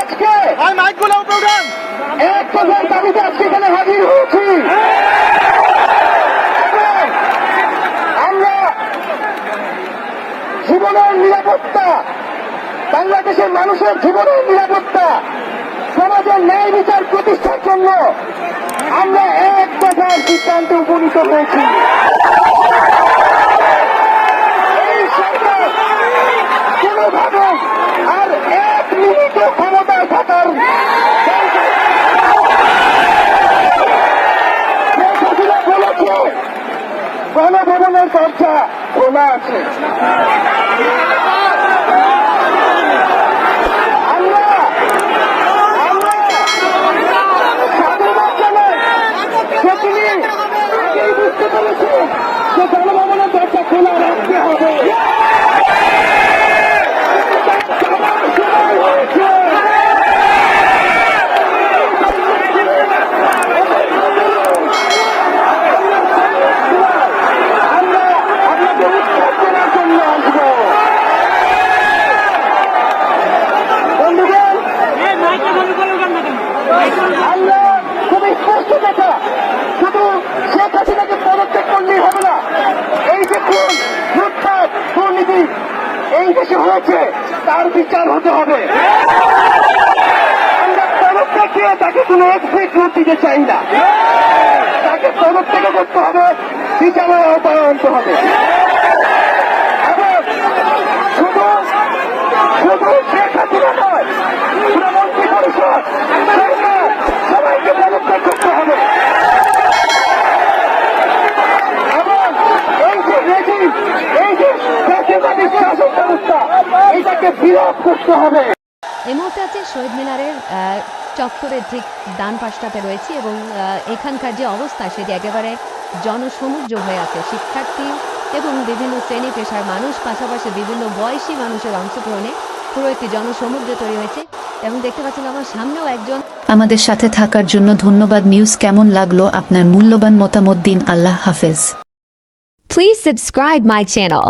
আজকে এক দফার দাবিতে আজকে এখানে হাজির হয়েছি। আমরা জীবনের নিরাপত্তা, বাংলাদেশের মানুষের জীবনের নিরাপত্তা, সমাজের ন্যায় বিচার প্রতিষ্ঠার জন্য আমরা এক দফার সিদ্ধান্তে উপনীত হয়েছি। এই সরকার কোনোভাবে আর এক মিনিটও ক্ষমতায় থাকার বলেছে গণভবনের দরজা খোলা আছে। আগেই বুঝতে পেরেছি যে গণভবনের দরজা খোলা রাখতে হবে। আমরা আপনাকে উৎখাত করার জন্য আসবো। বন্ধুগণ, আমরা খুবই স্পষ্ট কথা, শুধু শেখ হাসিনাকে পদত্যাগ করলেই হবে না। এই যে খুন, লুটপাট, দুর্নীতি এই দেশে হয়েছে তার বিচার হতে হবে। আমরা পদত্যাগ দিয়ে তাকে কোনো এক্সিট রুট দিতে চাই না। তাকে পদত্যাগ করতে হবে, বিচারের আওতায় আনতে হবে। এবং শুধু শেখ হাসিনা নয়, পুরো মন্ত্রী পরিষদ, সরকার সবাইকে পদত্যাগ করতে হবে। শাসন ব্যবস্থা এটাকে বিলোপ করতে হবে। এই মুহূর্তে আছে শহীদ মিনারের চত্বরের ঠিক ডান পাশটাতে রয়েছে এবং এখানকার যে অবস্থা সেটি একেবারে জনসমুদ্র হয়ে আছে। শিক্ষার্থী এবং বিভিন্ন শ্রেণী পেশার মানুষ, পাশাপাশি বিভিন্ন বয়সী মানুষের অংশগ্রহণে পুরো একটি জনসমুদ্র তৈরি হয়েছে এবং দেখতে পাচ্ছেন আমার সামনেও একজন। আমাদের সাথে থাকার জন্য ধন্যবাদ। নিউজ কেমন লাগলো আপনার মূল্যবান মতামত দিন। আল্লাহ হাফেজ। Please subscribe my channel.